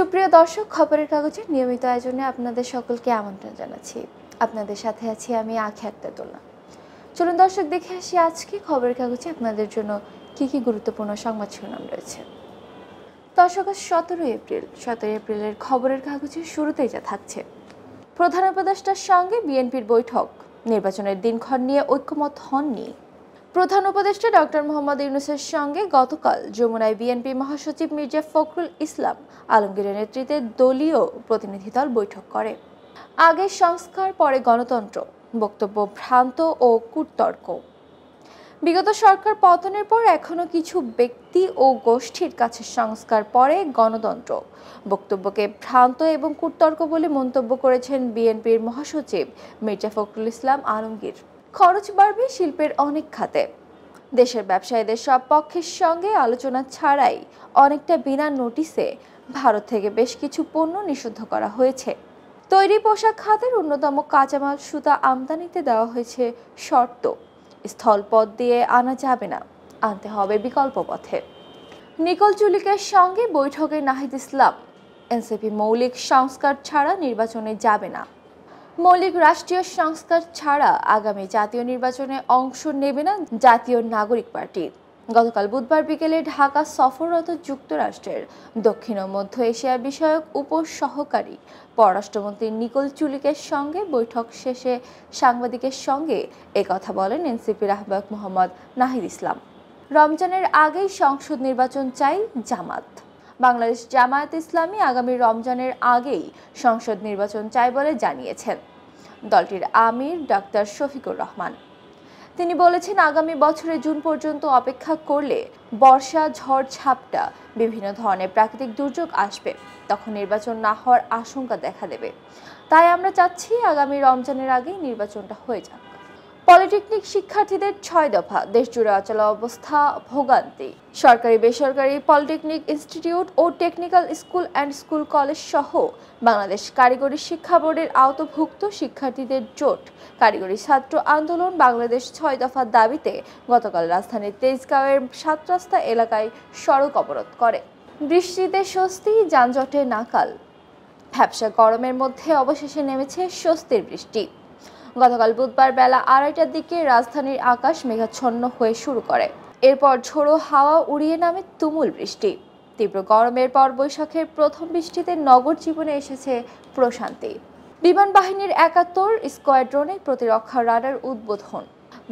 সুপ্রিয় দর্শক, খবরের কাগজের নিয়মিত আয়োজনে আপনাদের সকলকে আমন্ত্রণ জানাচ্ছি। আপনাদের সাথে আছি আমি আঁখি আক্তারুল্লাহ। চলুন দর্শক, দেখে আসি আজকে খবরের কাগজে আপনাদের জন্য কি কি গুরুত্বপূর্ণ সংবাদ শিরোনাম রয়েছে। দর্শক, আজ 17 এপ্রিলের খবরের কাগজের শুরুতেই যা থাকছে: প্রধান উপদেষ্টার সঙ্গে বিএনপির বৈঠক, নির্বাচনের দিনক্ষণ নিয়ে ঐক্যমত হননি। প্রধান উপদেষ্টা ডক্টর মোহাম্মদ ইউনূসের সঙ্গে গতকাল যমুনায় বিএনপি মহাসচিব মির্জা ফখরুল ইসলাম আলমগীরের নেতৃত্বে দলীয় প্রতিনিধিদল বৈঠক করে। আগে সংস্কার, পরে গণতন্ত্র, বক্তব্য ভ্রান্ত ও কূটতর্ক। বিগত সরকার পতনের পর এখনো কিছু ব্যক্তি ও গোষ্ঠীর কাছে সংস্কার, পরে গণতন্ত্র বক্তব্যকে ভ্রান্ত এবং কূটতর্ক বলে মন্তব্য করেছেন বিএনপির মহাসচিব মির্জা ফখরুল ইসলাম আলমগীর। খরচ বাড়বে শিল্পের অনেক খাতে। দেশের ব্যবসায়ীদের সব পক্ষের সঙ্গে আলোচনা ছাড়াই অনেকটা বিনা নোটিশে ভারত থেকে বেশ কিছু পণ্য নিষিদ্ধ করা হয়েছে। তৈরি পোশাক খাতের অন্যতম কাঁচামাল সুতা আমদানিতে দেওয়া হয়েছে শর্ত। স্থলপথ দিয়ে আনা যাবে না, আনতে হবে বিকল্প পথে। নিকোল চুলিকের সঙ্গে বৈঠকে নাহিদ ইসলাম। এনসিপি মৌলিক সংস্কার ছাড়া নির্বাচনে যাবে না। মৌলিক রাষ্ট্রীয় সংস্কার ছাড়া আগামী জাতীয় নির্বাচনে অংশ নেবে না জাতীয় নাগরিক পার্টি। গতকাল বুধবার বিকেলে ঢাকা সফররত যুক্তরাষ্ট্রের দক্ষিণ ও মধ্য এশিয়া বিষয়ক উপসহকারী পররাষ্ট্রমন্ত্রী নিকোল চুলিকের সঙ্গে বৈঠক শেষে সাংবাদিকের সঙ্গে একথা বলেন এনসিপির আহ্বায়ক মোহাম্মদ নাহিদ ইসলাম। রমজানের আগেই সংসদ নির্বাচন চাই জামাত। বাংলাদেশ জামায়াত ইসলামী আগামী রমজানের আগেই সংসদ নির্বাচন চায় বলে জানিয়েছেন দলটির আমির ডাক্তার শফিকুর রহমান। তিনি বলেছেন, আগামী বছরের জুন পর্যন্ত অপেক্ষা করলে বর্ষা, ঝড় ঝাপটা, বিভিন্ন ধরনের প্রাকৃতিক দুর্যোগ আসবে, তখন নির্বাচন না হওয়ার আশঙ্কা দেখা দেবে। তাই আমরা চাচ্ছি আগামী রমজানের আগেই নির্বাচনটা হয়ে যাক। পলিটেকনিক শিক্ষার্থীদের 6 দফা, দেশজুড়ে অচল অবস্থা, ভোগান্তি। সরকারি বেসরকারি পলিটেকনিক ইনস্টিটিউট ও technical school and school college সহ বাংলাদেশ কারিগরি শিক্ষা বোর্ডের আওতাভুক্ত শিক্ষার্থীদের জোট কারিগরি ছাত্র আন্দোলন বাংলাদেশ 6 দফার দাবিতে গতকাল রাজধানীর তেজগাঁওয়ের 7 রাস্তা এলাকায় সড়ক অবরোধ করে। বৃষ্টিতে স্বস্তি, যানজটে নাকাল। ভ্যাপসা গরমের মধ্যে অবশেষে নেমেছে স্বস্তির বৃষ্টি। গতকাল বুধবার বেলা 2:30টার দিকে রাজধানীর আকাশ মেঘাচ্ছন্ন হয়ে শুরু করে। এরপর ঝোড়ো হাওয়া উড়িয়ে নামে তুমুল বৃষ্টি। তীব্র গরমের পর বৈশাখের প্রথম বৃষ্টিতে নগর জীবনে এসেছে প্রশান্তি। বিমান বাহিনীর 71 স্কোয়াড্রনে প্রতিরক্ষা রাডার উদ্বোধন।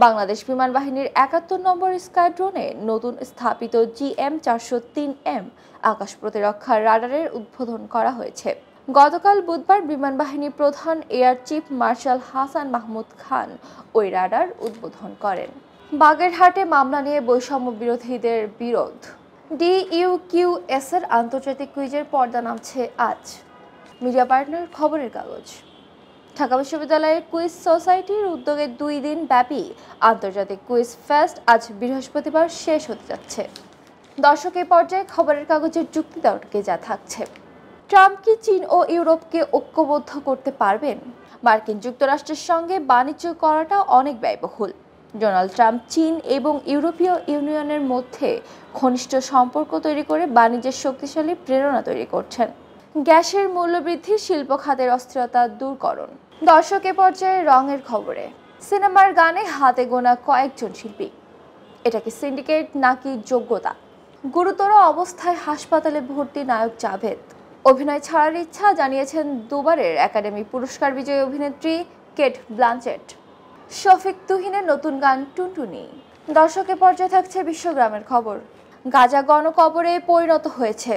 বাংলাদেশ বিমান বাহিনীর 71 নম্বর স্কোয়াড্রনে নতুন স্থাপিত GM-403M আকাশ প্রতিরক্ষা রাডারের উদ্বোধন করা হয়েছে। গতকাল বুধবার বিমান বাহিনী প্রধান air chief marshal Hasan Mahmud Khan ওই রাডার উদ্বোধন করেন। বাগেরহাটে মামলা নিয়ে বৈষম্য বিরোধীদের বিরোধ। DUQS-এর আন্তর্জাতিক কুইজের পর্দা নামছে আজ। মিডিয়া পার্টনার খবরের কাগজ। ঢাকা বিশ্ববিদ্যালয়ের কুইজ সোসাইটির উদ্যোগে 2 দিন ব্যাপী আন্তর্জাতিক কুইজ ফেস্ট আজ বৃহস্পতিবার শেষ হতে যাচ্ছে। দর্শক, এই পর্যায়ে খবরের কাগজের যুক্তি তর্কে যা থাকছে: ট্রাম্প কি চীন ও ইউরোপকে ঐক্যবদ্ধ করতে পারবেন? মার্কিন যুক্তরাষ্ট্রের সঙ্গে বাণিজ্য করাটা অনেক ব্যয়বহুল। ডোনাল্ড ট্রাম্প চীন এবং ইউরোপীয় ইউনিয়নের মধ্যে ঘনিষ্ঠ সম্পর্ক তৈরি করে বাণিজ্যের শক্তিশালী প্রেরণা তৈরি করছেন। গ্যাসের মূল্যবৃদ্ধি, শিল্প খাতের অস্থিরতা দূরকরণ। দর্শক, এ পর্যায়ে রঙের খবরে। সিনেমার গানে হাতে গোনা কয়েকজন শিল্পী। এটা কি সিন্ডিকেট নাকি যোগ্যতা? গুরুতর অবস্থায় হাসপাতালে ভর্তি নায়ক জাভেদ। অভিনয় ছাড়ার ইচ্ছা জানিয়েছেন দুবারের একাডেমি পুরস্কার বিজয়ী অভিনেত্রী কেট ব্লানচেট। শফিক তুহিনের নতুন গান টুনটুনি। দর্শকের পর্যায়ে থাকছে বিশ্বগ্রামের খবর। গাজা গণকবরে পরিণত হয়েছে।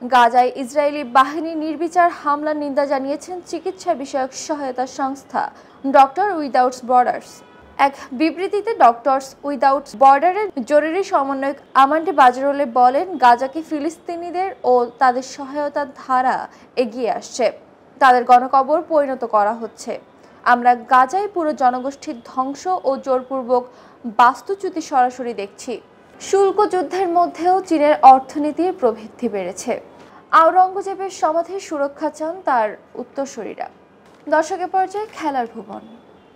গাজায় ইসরায়েলি বাহিনী নির্বিচার হামলার নিন্দা জানিয়েছেন চিকিৎসা বিষয়ক সহায়তা সংস্থা ডক্টর উইদাউট বর্ডার্স। এক বিবৃতিতে ডক্টরস উইদাউট বর্ডারের জরুরি সমন্বয়ক আমান্ডে বাজরোলে বলেন, গাজাকে ফিলিস্তিনিদের ও তাদের সহায়তার ধারা এগিয়ে আসছে। তাদের গণকবর পরিণত করা হচ্ছে। আমরা গাজায় পুরো জনগোষ্ঠীর ধ্বংস ও জোরপূর্বক বাস্তুচ্যুতি সরাসরি দেখছি। শুল্ক যুদ্ধের মধ্যেও চীনের অর্থনীতির প্রবৃদ্ধি বেড়েছে। আওরঙ্গজেবের সমাধির সুরক্ষা চান তার উত্তরসূরিরা। দর্শকের পর্যায়ে খেলার ভুবন।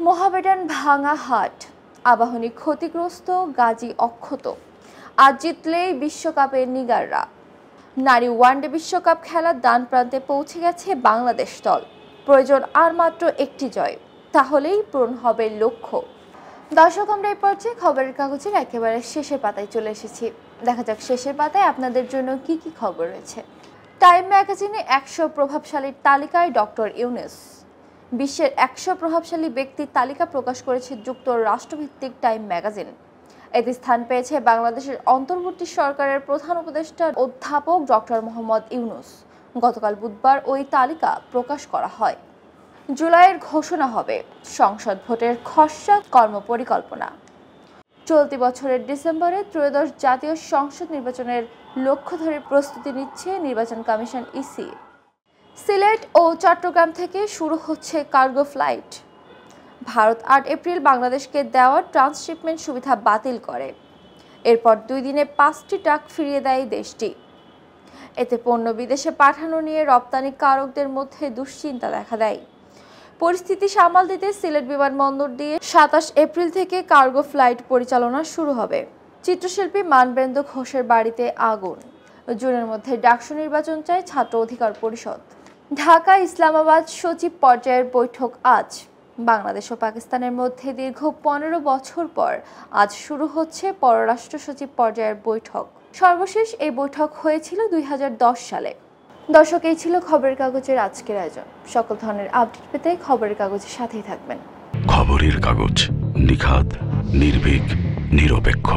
মোহামেডান ভাঙা হাট, আবাহনী ক্ষতিগ্রস্ত, গাজী অক্ষত। আজ জিতলেই বিশ্বকাপের নিগাররা। নারী ওয়ানডে বিশ্বকাপ খেলার ডান প্রান্তে পৌঁছে গেছে বাংলাদেশ দল। প্রয়োজন আর মাত্র একটি জয়, তাহলেই পূরণ হবে লক্ষ্য। দর্শক, আমরা এই পর্যায়ে খবরের কাগজের একেবারে শেষের পাতায় চলে এসেছি। দেখা যাক শেষের পাতায় আপনাদের জন্য কি কি খবর রয়েছে। টাইম ম্যাগাজিনে 100 প্রভাবশালীর তালিকায় ডক্টর ইউনূস। বিশ্বের 100 প্রভাবশালী ব্যক্তির তালিকা প্রকাশ করেছে যুক্তরাষ্ট্রভিত্তিক টাইম ম্যাগাজিন। এতে স্থান পেয়েছে বাংলাদেশের অন্তর্বর্তী সরকারের প্রধান উপদেষ্টা অধ্যাপক ডক্টর মোহাম্মদ ইউনূস। গতকাল বুধবার ওই তালিকা প্রকাশ করা হয়। জুলাইয়ের ঘোষণা হবে সংসদ ভোটের খসড়া কর্মপরিকল্পনা। চলতি বছরের ডিসেম্বরে ত্রয়োদশ জাতীয় সংসদ নির্বাচনের লক্ষ্য ধরে প্রস্তুতি নিচ্ছে নির্বাচন কমিশন ইসি। সিলেট ও চট্টগ্রাম থেকে শুরু হচ্ছে কার্গো ফ্লাইট। ভারত 8 এপ্রিল বাংলাদেশকে দেওয়া ট্রান্সশিপমেন্ট সুবিধা বাতিল করে। এরপর 2 দিনে 5টি ট্রাক ফিরিয়ে দেয় দেশটি। এতে পণ্য বিদেশে পাঠানো নিয়ে রপ্তানিকারকদের মধ্যে দুশ্চিন্তা দেখা দেয়। পরিস্থিতি সামাল দিতে সিলেট বিমানবন্দর দিয়ে 27 এপ্রিল থেকে কার্গো ফ্লাইট পরিচালনা শুরু হবে। চিত্রশিল্পী মানবেন্দ্র ঘোষের বাড়িতে আগুন। জুনের মধ্যে ডাকসু নির্বাচন চায় ছাত্র অধিকার পরিষদ। ঢাকা ইসলামাবাদ সচিব পর্যায়ের বৈঠক আজ। বাংলাদেশ ও পাকিস্তানের মধ্যে দীর্ঘ 15 বছর পর আজ শুরু হচ্ছে পররাষ্ট্র সচিব পর্যায়ের বৈঠক। সর্বশেষ এই বৈঠক হয়েছিল 2010 সালে। দর্শক, এই ছিল খবরের কাগজের আজকের আয়োজন। সকল ধরনের আপডেট পেতে খবরের কাগজের সাথেই থাকবেন। খবরের কাগজ, নিখাত, নির্ভীক, নিরপেক্ষ।